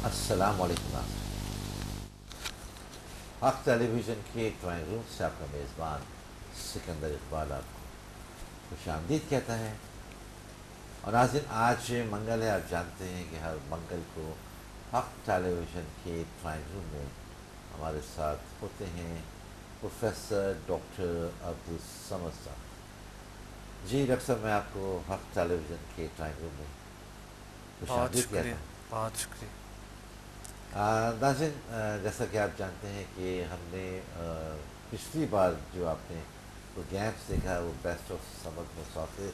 السلام علیکم ناظرین، حق ٹیلی ویژن کے ڈرائنگ روم سے آپ کا میزبان سکندر اقبال آپ کو خوش آمدید کہتا ہے۔ اور ناظرین، آج منگل ہے۔ آپ جانتے ہیں کہ ہر منگل کو حق ٹیلی ویژن کے ڈرائنگ روم میں ہمارے ساتھ ہوتے ہیں پروفیسر ڈاکٹر عبدالصمد صاحب۔ جی ڈاکٹر صاحب، میں آپ کو حق ٹیلی ویژن کے ڈرائنگ روم میں خوش بہت آمدید کہتا شکریہ، ہوں۔ بہت شکریہ۔ ناظرین، جیسا کہ آپ جانتے ہیں کہ ہم نے پچھلی بار جو آپ نے پروگرامس دیکھا وہ بیسٹ آف سمر مسافر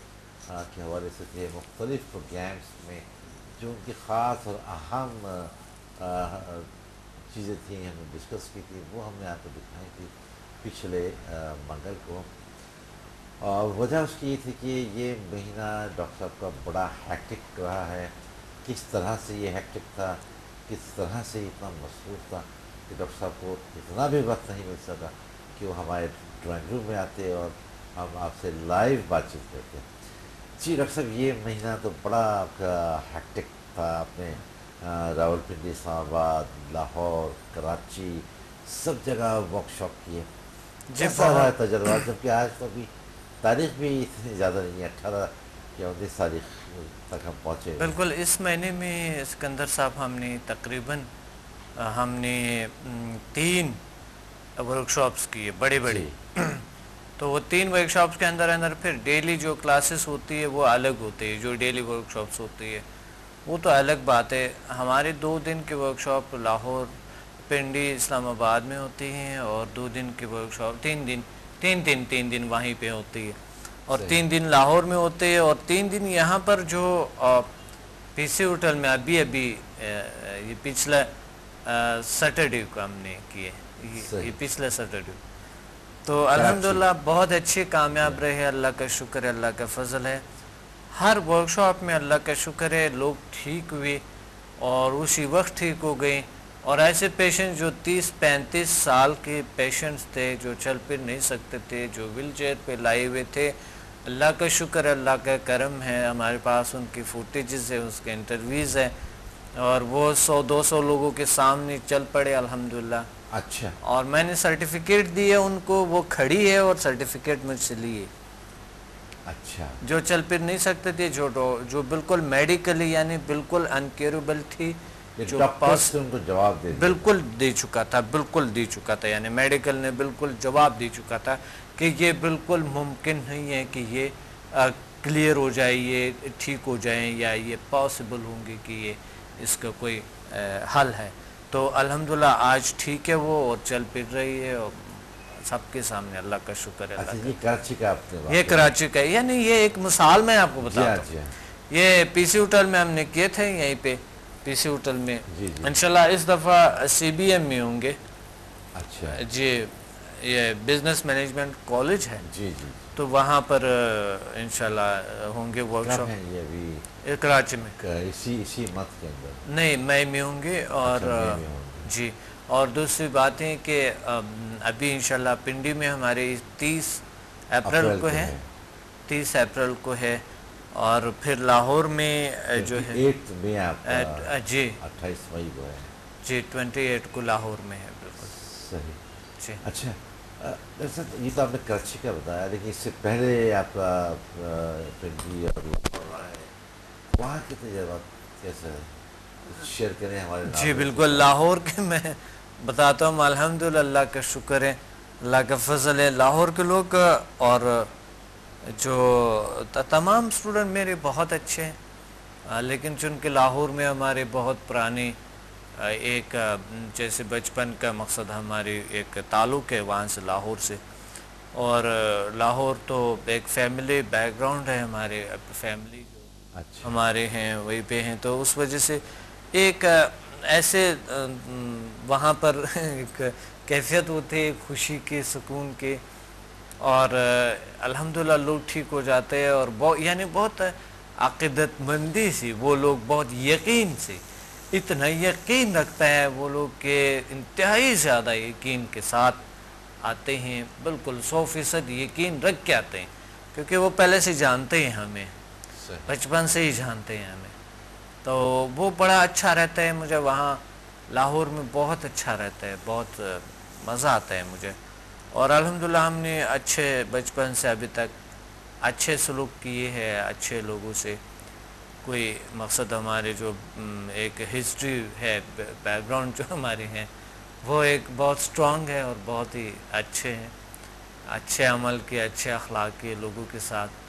کے حوالے سے تھے۔ مختلف پروگرامس میں جو ان کی خاص اور اہم چیزیں تھیں ہم نے ڈسکس کی تھی، وہ ہم نے آپ کو دکھائی تھی پچھلے منگل کو۔ اور وجہ اس کی یہ تھی کہ یہ مہینہ ڈاکٹر صاحب کا بڑا ہیکٹک رہا ہے۔ کس طرح سے یہ ہیکٹک تھا، کس طرح سے اتنا مصروف تھا کہ ڈاکٹر صاحب کو اتنا بھی وقت نہیں مل سکا کہ وہ ہمارے ڈرائنگ روم میں آتے اور ہم آپ سے لائیو بات چیت کرتے۔ جی ڈاکٹر صاحب، یہ مہینہ تو بڑا آپ کا ہیکٹک تھا۔ آپ نے راول پنڈی، اسلام آباد، لاہور، کراچی، سب جگہ ورک شاپ کیے۔ جی کیسا رہا ہے بہت تجربہ؟ جبکہ آج تو ابھی تاریخ بھی اتنی زیادہ نہیں ہے، 18 یا 19 تاریخ تک ہم پہنچے ہوئے ہیں۔ بالکل اس مہینے میں سکندر صاحب ہم نے تقریباً 3 ورک شاپس کیے بڑی بڑی۔ جی تو وہ 3 ورک شاپس کے اندر پھر ڈیلی جو کلاسز ہوتی ہے وہ الگ ہوتی ہے، جو ڈیلی ورک شاپس ہوتی ہے وہ تو الگ بات ہے۔ ہمارے 2 دن کے ورک شاپ لاہور، پنڈی، اسلام آباد میں ہوتی ہیں، اور 2 دن کی ورک شاپ 3 دن وہیں پہ ہوتی ہے، اور صحیح 3 دن لاہور میں ہوتے ہیں، اور 3 دن یہاں پر جو پی سی ہوٹل میں ابھی یہ پچھلا سیٹرڈے کو ہم نے کیے، یہ صحیح پچھلا سیٹرڈے۔ تو کراچی۔ الحمدللہ بہت اچھی کامیاب رہے، اللہ کا شکر ہے، اللہ کا فضل ہے۔ ہر ورک شاپ میں اللہ کا شکر ہے لوگ ٹھیک ہوئے اور اسی وقت ٹھیک ہو گئے۔ اور ایسے پیشنٹ جو 30-35 سال کے پیشنٹس تھے، جو چل پھر نہیں سکتے تھے، جو ویل چیئر پہ لائے ہوئے تھے، اللہ کا شکر ہے، اللہ کا کرم ہے، ہمارے پاس ان کی فوٹیجز ہے، اس کے انٹرویوز ہے، اور وہ 100-200 لوگوں کے سامنے چل پڑے الحمدللہ۔ اچھا اور میں نے سرٹیفکیٹ دیے ان کو، وہ کھڑی ہے اور سرٹیفکیٹ مجھ سے لیے۔ اچھا جو چل پھر نہیں سکتے تھے، جو بالکل میڈیکلی یعنی بالکل انکیوریبل تھی، یہ جو ڈاکٹرز سے ان کو جواب دے دیا۔ بالکل دے چکا تھا، یعنی میڈیکل نے بالکل جواب دے چکا تھا کہ یہ بالکل ممکن نہیں ہے کہ یہ کلیئر ہو جائے، یہ ٹھیک ہو جائیں، یا یہ پاسبل ہوں گے کہ یہ اس کا کوئی حل ہے۔ تو الحمدللہ آج ٹھیک ہے وہ، اور چل پھر رہی ہے، اور سب کے سامنے اللہ کا شکر ہے۔ اچھا، اللہ یہ کراچی کا آپ نے کا یہ کراچی کا ہے، یعنی یہ ایک مثال میں آپ کو جی ہاں بتاتا ہوں۔ جی ہاں یہ پی سی ہوٹل میں ہم نے کیے تھے، یہیں پہ پی سی ہوٹل میں۔ جی جی انشاءاللہ اس دفعہ سی بی ایم میں ہوں گے۔ اچھا جی، یہ بزنس مینجمنٹ کالج ہے، جی جی تو وہاں پر انشاءاللہ ہوں گے ورک کب شاپ، ہیں یہ ابھی؟ کراچی میں۔ اسی منتھ کے اندر؟ نہیں، مئی میں ہوں گے، اور اچھا، مئی میں ہوں گے۔ جی، اور دوسری بات ہے کہ ابھی انشاءاللہ پنڈی میں ہمارے 30 اپریل کو ہے، 30 اپریل کو ہے، اور پھر لاہور میں جو ہے 28 میں آپ کا؟ جی 28 مئی کو ہے؟ جی 28 کو لاہور میں ہے، بالکل صحیح۔ جی۔ اچھا ڈاکٹر صاحب، یہ تو آپ نے کراچی کا بتایا، لیکن اس سے پہلے آپ کا پنڈی اور لاہور رہا ہے، وہاں کے تجربات کیسے ہیں؟ کچھ شیئر کریں ہمارے جی ناظرین کے بالکل، ساتھ۔ لاہور کے میں بتاتا ہوں، الحمدللہ اللہ کا شکر ہے، اللہ کا فضل ہے۔ لاہور کے لوگ اور جو تمام اسٹوڈنٹ میرے بہت اچھے ہیں، لیکن چونکہ لاہور میں ہمارے بہت پرانے ایک جیسے بچپن کا مقصد ہماری ایک تعلق ہے وہاں سے، لاہور سے، اور لاہور تو ایک فیملی بیک گراؤنڈ ہے، ہمارے فیملی جو اچھا ہمارے ہیں وہیں پہ ہیں، تو اس وجہ سے ایک ایسے وہاں پر ایک کیفیت ہوتی ہے خوشی کے، سکون کے، اور الحمدللہ لوگ ٹھیک ہو جاتے ہیں، اور یعنی بہت عقیدت مندی سے وہ لوگ، بہت یقین سے، اتنا یقین رکھتا ہے وہ لوگ کہ انتہائی زیادہ یقین کے ساتھ آتے ہیں، بالکل 100% یقین رکھ کے آتے ہیں، کیونکہ وہ پہلے سے جانتے ہیں ہمیں، صحیح۔ بچپن سے ہی جانتے ہیں ہمیں۔ تو وہ بڑا اچھا رہتا ہے مجھے وہاں لاہور میں، بہت اچھا رہتا ہے، بہت مزہ آتا ہے مجھے. اور الحمدللہ ہم نے اچھے بچپن سے ابھی تک اچھے سلوک کیے ہیں اچھے لوگوں سے. کوئی مقصد ہمارے جو ایک ہسٹری ہے، بیک گراؤنڈ جو ہماری ہیں وہ ایک بہت سٹرونگ ہے اور بہت ہی اچھے ہیں، اچھے عمل کے، اچھے اخلاق کے، لوگوں کے ساتھ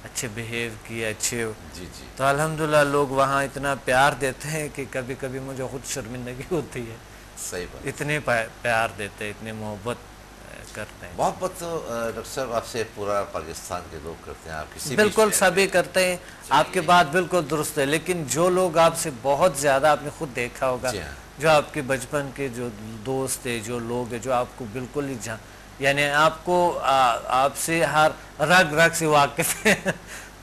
اچھے بیہیو کیے، اچھے. جی جی تو الحمدللہ لوگ وہاں اتنا پیار دیتے ہیں کہ کبھی کبھی مجھے خود شرمندگی ہوتی ہے. صحیح بات. اتنے پیار دیتے ہیں، اتنے محبت کرتے ہیں. محبت تو ڈاکٹر صاحب آپ سے پورا پاکستان کے لوگ کرتے ہیں. آپ کسی بھی بالکل شہر سبھی میں کرتے ہیں. آپ کی بات بالکل درست ہے، لیکن جو لوگ آپ سے بہت زیادہ، آپ نے خود دیکھا ہوگا، جی ہاں. جو آپ کے بچپن کے جو دوست ہیں، جو لوگ ہیں جو آپ کو بالکل ہی یعنی آپ کو آپ سے ہر رگ رگ سے واقف ہیں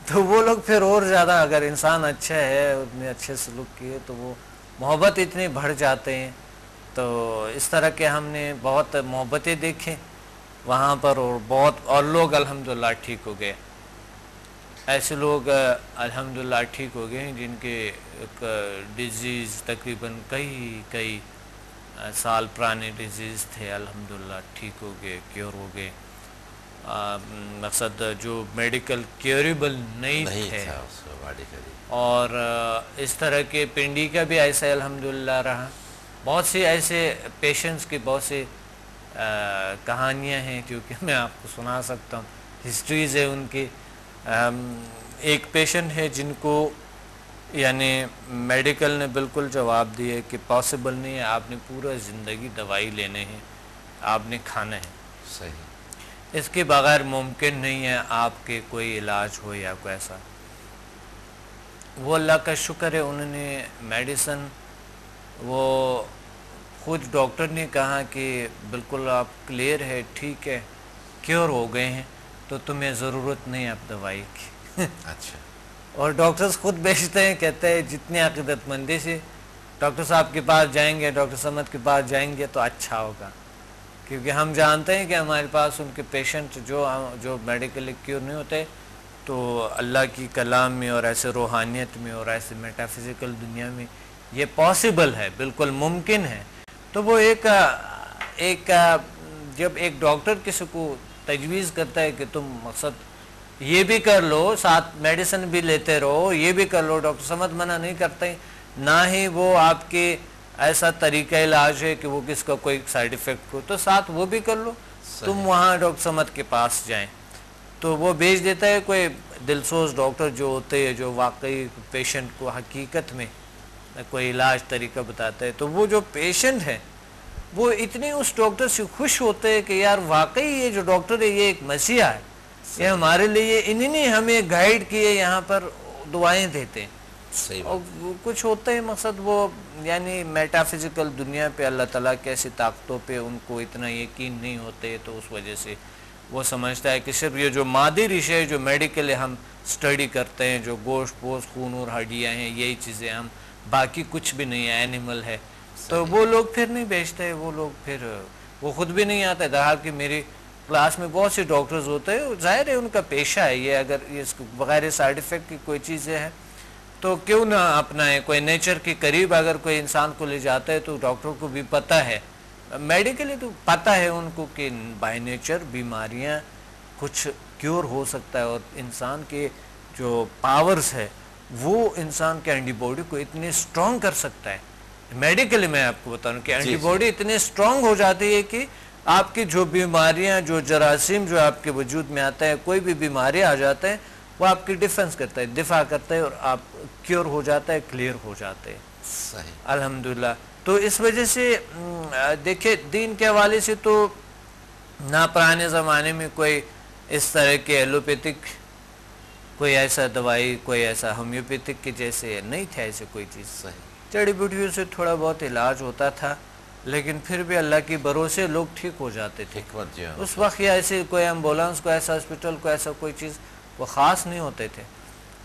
تو وہ لوگ پھر اور زیادہ، اگر انسان اچھا ہے، اتنے اچھے سلوک کیے تو وہ محبت اتنے بڑھ جاتے ہیں. تو اس طرح کے ہم نے بہت محبتیں دیکھیں وہاں پر، اور بہت، اور لوگ الحمدللہ ٹھیک ہو گئے. ایسے لوگ الحمدللہ ٹھیک ہو گئے ہیں جن کے ڈیزیز تقریباً کئی سال پرانے ڈیزیز تھے، الحمدللہ ٹھیک ہو گئے، کیور ہو گئے. مقصد جو میڈیکل کیوریبل نہیں تھے. تھا اس کو باڈی کا. اور اس طرح کے پنڈی کا بھی ایسا الحمدللہ رہا. بہت سے ایسے پیشنٹس کی بہت سی کہانیاں ہیں جو کہ میں آپ کو سنا سکتا ہوں، ہسٹریز ہے ان کی. ایک پیشنٹ ہے جن کو یعنی میڈیکل نے بالکل جواب دیے کہ پاسبل نہیں ہے، آپ نے پورا زندگی دوائی لینے ہیں، آپ نے کھانا ہے، صحیح، اس کے بغیر ممکن نہیں ہے آپ کے کوئی علاج ہو یا کوئی ایسا. وہ اللہ کا شکر ہے انہوں نے میڈیسن، وہ خود ڈاکٹر نے کہا کہ بالکل آپ کلیئر ہے، ٹھیک ہے، کیور ہو گئے ہیں، تو تمہیں ضرورت نہیں اب دوائی کی. اچھا. اور ڈاکٹرز خود بیچتے ہیں، کہتے ہیں جتنی عقیدت مندی سے ڈاکٹر صاحب کے پاس جائیں گے، ڈاکٹر سمد کے پاس جائیں گے تو اچھا ہوگا، کیونکہ ہم جانتے ہیں کہ ہمارے پاس ان کے پیشنٹ جو میڈیکلی کیور نہیں ہوتے تو اللہ کی کلام میں اور ایسے روحانیت میں اور ایسے میٹا فزیکل دنیا میں یہ پاسبل ہے، بالکل ممکن ہے. تو وہ ایک جب ایک ڈاکٹر کسی کو تجویز کرتا ہے کہ تم مقصد یہ بھی کر لو، ساتھ میڈیسن بھی لیتے رہو، یہ بھی کر لو، ڈاکٹر سمد منع نہیں کرتے، نہ ہی وہ آپ کے ایسا طریقہ علاج ہے کہ وہ کس کا کوئی سائیڈ ایفیکٹ ہو، تو ساتھ وہ بھی کر لو، تم وہاں ڈاکٹر سمد کے پاس جائیں. تو وہ بھیج دیتا ہے کوئی دلسوز ڈاکٹر جو ہوتے ہیں، جو واقعی پیشنٹ کو حقیقت میں کوئی علاج طریقہ بتاتا ہے. تو وہ جو پیشنٹ ہے وہ اتنے اس ڈاکٹر سے خوش ہوتے ہیں کہ یار واقعی یہ جو ڈاکٹر ہے یہ ایک مسیحا ہے، یہ ہمارے لیے انہی نے ہمیں گائیڈ کیے، یہاں پر دعائیں دیتے ہیں. اور کچھ ہوتا ہے مقصد وہ یعنی میٹا فزیکل دنیا پہ اللہ تعالیٰ کی ایسی طاقتوں پہ ان کو اتنا یقین نہیں ہوتے، تو اس وجہ سے وہ سمجھتا ہے کہ صرف یہ جو مادی ریشے جو میڈیکل ہم سٹڈی کرتے ہیں، جو گوشت پوست خون اور ہڈیاں ہیں، یہی چیزیں ہم، باقی کچھ بھی نہیں ہے، اینیمل ہے، تو وہ لوگ پھر نہیں بیچتے. وہ لوگ پھر وہ خود بھی نہیں آتے. درحال کہ میری کلاس میں بہت سے ڈاکٹرز ہوتے ہیں، ظاہر ہے ان کا پیشہ ہے یہ، اگر اس بغیر سائیڈ ایفیکٹ کی کوئی چیزیں ہیں تو کیوں نہ اپنائیں. کوئی نیچر کے قریب اگر کوئی انسان کو لے جاتا ہے تو ڈاکٹر کو بھی پتہ ہے، میڈیکلی تو پتہ ہے ان کو کہ بائی نیچر بیماریاں کچھ کیور ہو سکتا ہے، اور انسان کے جو پاورز ہے وہ انسان کے اینٹی باڈی کو اتنے سٹرونگ کر سکتا ہے. میڈیکلی میں آپ کو بتاؤں کہ اینٹی باڈی اتنے سٹرونگ ہو جاتی ہے کہ آپ کی جو بیماریاں، جو جراثیم جو آپ کے وجود میں آتا ہے، کوئی بھی بیماری آ جاتا ہے وہ آپ کی ڈیفنس کرتا ہے، دفاع کرتا ہے، اور آپ کیور ہو جاتا ہے، کلیئر ہو جاتے ہیں. صحیح، الحمدللہ. تو اس وجہ سے دیکھیں دین کے حوالے سے تو نہ پرانے زمانے میں کوئی اس طرح کے ایلوپیتھک کوئی ایسا دوائی، کوئی ایسا ہومیوپیتھک کے جیسے نہیں تھا ایسے کوئی چیز. صحیح، جڑی بوٹیوں سے تھوڑا بہت علاج ہوتا تھا، لیکن پھر بھی اللہ کی بھروسے لوگ ٹھیک ہو جاتے تھے. حکمت جو ہے اس وقت یہ ایسے کوئی ایمبولینس، کوئی ایسا ہاسپٹل، کوئی ایسا کوئی چیز وہ خاص نہیں ہوتے تھے.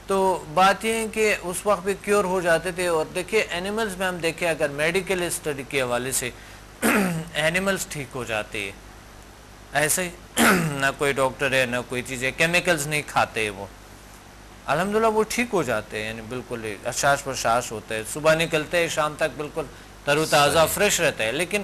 تو بات یہ ہے کہ اس وقت بھی کیور ہو جاتے تھے. اور دیکھیں اینیملز میں ہم دیکھیں اگر میڈیکل اسٹڈی کے حوالے سے اینیملز ٹھیک ہو جاتے ہیں، ایسے ہی نہ کوئی ڈاکٹر ہے نہ کوئی چیز ہے، کیمیکلز نہیں کھاتے وہ. الحمدللہ وہ ٹھیک ہو جاتے ہیں، یعنی بالکل احساس پرساس ہوتا ہے، صبح نکلتے ہیں شام تک بالکل تر و تازہ فریش رہتا ہے. لیکن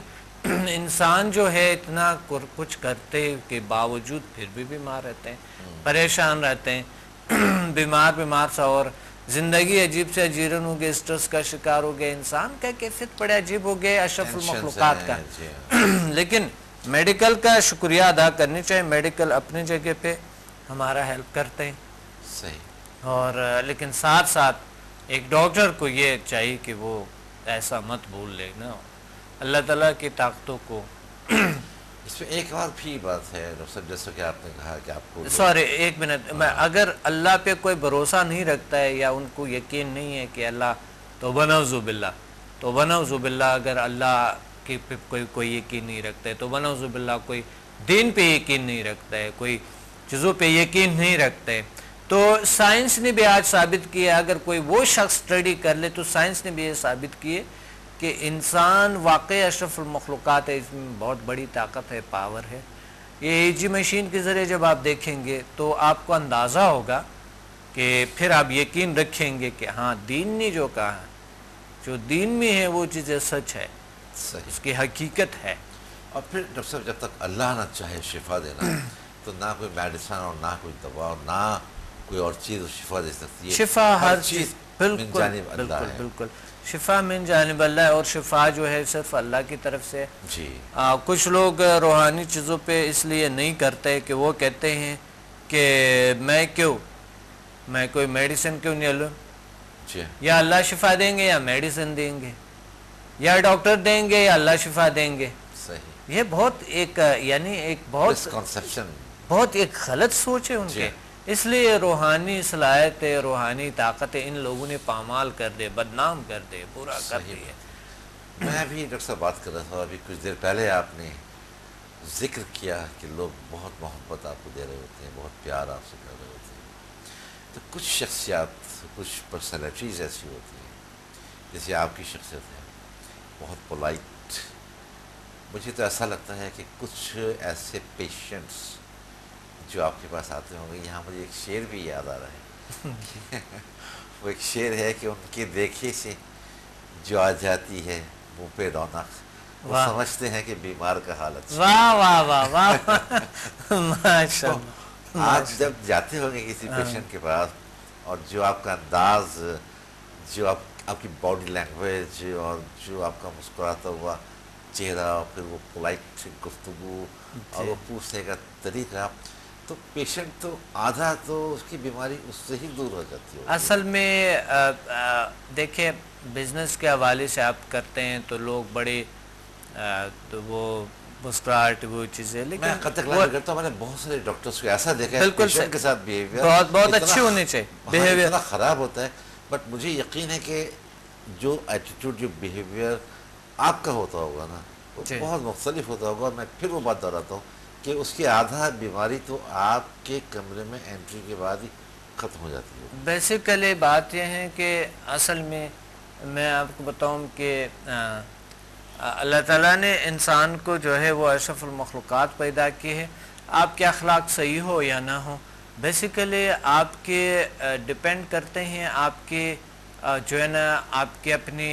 انسان جو ہے اتنا کچھ کرتے کے باوجود پھر بھی بیمار رہتے ہیں، پریشان رہتے ہیں، بیمار سا، اور زندگی عجیب سے اجیرن ہو گئے، اسٹریس کا شکار ہو گئے. انسان کا کیفیت بڑے عجیب ہو گئے اشرف المخلوقات کا. لیکن میڈیکل کا شکریہ ادا کرنی چاہیے، میڈیکل اپنی جگہ پہ ہمارا ہیلپ کرتے ہیں صحیح. اور لیکن ساتھ ساتھ ایک ڈاکٹر کو یہ چاہیے کہ وہ ایسا مت بھول لے نا اللہ تعالیٰ کی طاقتوں کو. اس میں ایک اور بھی بات ہے ڈاکٹر صاحب، جیسا کہ آپ نے کہا کہ آپ کو سوری ایک منٹ، میں اگر اللہ پہ کوئی بھروسہ نہیں رکھتا ہے یا ان کو یقین نہیں ہے کہ اللہ توبہ نعوذ باللہ اگر اللہ کے پہ کوئی یقین نہیں رکھتا ہے، توبہ نعوذ باللہ کوئی دین پہ یقین نہیں رکھتا ہے، کوئی چیزوں پہ یقین نہیں رکھتا ہے، تو سائنس نے بھی آج ثابت کیا، اگر کوئی وہ شخص اسٹڈی کر لے تو سائنس نے بھی یہ ثابت کیے کہ انسان واقعی اشرف المخلوقات ہے، اس میں بہت بڑی طاقت ہے، پاور ہے. یہ EEG مشین کے ذریعے جب آپ دیکھیں گے تو آپ کو اندازہ ہوگا کہ پھر آپ یقین رکھیں گے کہ ہاں دین نے جو کہا ہے، جو دین میں ہے وہ چیزیں سچ ہے، صحیح. اس کی حقیقت ہے. اور پھر ڈاکٹر صاحب جب تک اللہ نہ چاہے شفا دینا تو نہ کوئی میڈیسن اور نہ کوئی دوا اور نہ کوئی اور چیز شفا دے سکتی ہے. شفا ہر چیز من بالکل جانب اللہ بالکل ہے. بالکل شفا من جانب اللہ ہے، اور شفا جو ہے صرف اللہ کی طرف سے. جی کچھ لوگ روحانی چیزوں پہ اس لیے نہیں کرتے کہ وہ کہتے ہیں کہ میں کوئی میڈیسن کیوں نہیں لوں، جی یا اللہ شفا دیں گے یا میڈیسن دیں گے، یا ڈاکٹر دیں گے یا اللہ شفا دیں گے. صحیح. یہ بہت ایک یعنی ایک بہت مسکنسیپشن. بہت ایک غلط سوچ ہے ان کے. اس لیے روحانی صلاحیتیں، روحانی طاقتیں ان لوگوں نے پامال کر دے، بدنام کر دے، پورا کر دیے. میں ابھی ڈاکٹر صاحب بات کر رہا تھا، ابھی کچھ دیر پہلے آپ نے ذکر کیا کہ لوگ بہت محبت آپ کو دے رہے ہوتے ہیں، بہت پیار آپ سے کر رہے ہوتے ہیں. تو کچھ شخصیات، کچھ پرسنالٹیز ایسی ہوتی ہیں جیسے آپ کی شخصیت ہے، بہت پولائٹ. مجھے تو ایسا لگتا ہے کہ کچھ ایسے پیشنٹس جو آپ کے پاس آتے ہوں گے، یہاں مجھے ایک شعر بھی یاد آ رہا ہے. وہ ایک شعر ہے کہ ان کے دیکھے سے جو آ جاتی ہے منہ پہ رونق، وہ سمجھتے ہیں کہ بیمار کا حالت. واہ واہ واہ واہ ماشاء اللہ. آپ جب جاتے ہوں گے کسی پیشنٹ کے پاس اور جو آپ کا انداز، جو آپ کی باڈی لینگویج اور جو آپ کا مسکراتا ہوا چہرہ، پھر وہ پولائٹ گفتگو اور وہ پوچھنے کا طریقہ، تو پیشنٹ تو آدھا تو اس کی بیماری اس سے ہی دور ہو جاتی ہے. اصل میں دیکھیں بزنس کے حوالے سے آپ کرتے ہیں تو لوگ بڑے تو وہ مسکراہٹ وہ چیزیں، لیکن میں قطع کلام کرتا ہوں، میں نے بہت سارے ڈاکٹرز کو ایسا دیکھا ہے بالکل پیشنٹ کے ساتھ بیہیویئر بہت اچھی ہونی چاہیے، بیہیویئر اتنا خراب ہوتا ہے، بٹ مجھے یقین ہے کہ جو ایٹیٹیوڈ، جو بیہیویئر آپ کا ہوتا ہوگا نا، وہ بہت مختلف ہوتا ہوگا. اور میں پھر وہ بات دہراتا ہوں کہ اس کی آدھا بیماری تو آپ کے کمرے میں انٹری کے بعد ہی ختم ہو جاتی ہے. بیسیکلی بات یہ ہے کہ اصل میں آپ کو بتاؤں کہ اللہ تعالیٰ نے انسان کو جو ہے وہ اشرف المخلوقات پیدا کی ہے. آپ کے اخلاق صحیح ہو یا نہ ہو، بیسیکلی آپ کے ڈپینڈ کرتے ہیں آپ کے جو ہے نا آپ کے اپنی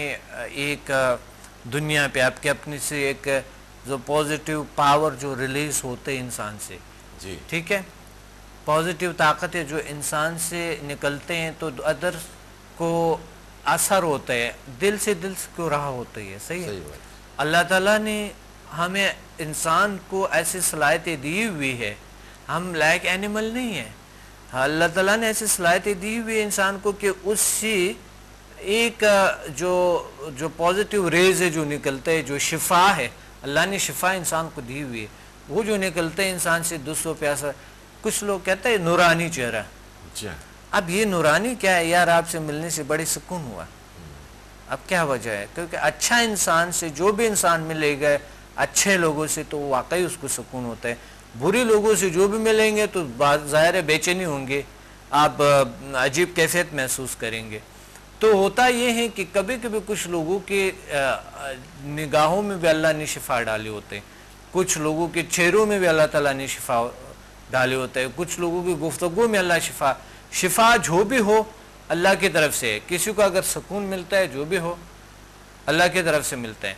ایک دنیا پہ، آپ کے اپنی سے ایک جو پازیٹیو پاور جو ریلیز ہوتے انسان سے. جی ٹھیک ہے، پازیٹیو طاقتیں جو انسان سے نکلتے ہیں تو ادر کو اثر ہوتا ہے، دل سے کو رہا ہوتا ہے. صحیح ہے. اللہ تعالیٰ نے ہمیں انسان کو ایسی صلاحیتیں دی ہوئی ہے، ہم لائک اینیمل نہیں ہیں. اللہ تعالیٰ نے ایسی صلاحیتیں دی ہوئی ہے انسان کو کہ اس سے ایک جو پازیٹیو ریز ہے جو نکلتے ہے، جو شفا ہے، اللہ نے شفا انسان کو دی ہوئی ہے، وہ جو نکلتے ہیں انسان سے دوسروں پہ اثر. کچھ لوگ کہتے ہیں نورانی چہرہ. اب یہ نورانی کیا ہے یار؟ آپ سے ملنے سے بڑی سکون ہوا. اب کیا وجہ ہے؟ کیونکہ اچھا انسان سے جو بھی انسان ملے گا، اچھے لوگوں سے، تو واقعی اس کو سکون ہوتا ہے. بری لوگوں سے جو بھی ملیں گے تو ظاہر بے چینی ہوں گے، آپ عجیب کیفیت محسوس کریں گے. تو ہوتا یہ ہے کہ کبھی کبھی کچھ لوگوں کے نگاہوں میں بھی اللہ نے شفا ڈالے ہوتے ہیں، کچھ لوگوں کے چہروں میں بھی اللہ تعالیٰ نے شفا ڈالے ہوتے ہیں، کچھ لوگوں کی گفتگو میں اللہ شفا شفا جو بھی ہو اللہ کی طرف سے، کسی کو اگر سکون ملتا ہے جو بھی ہو اللہ کی طرف سے ملتا ہے.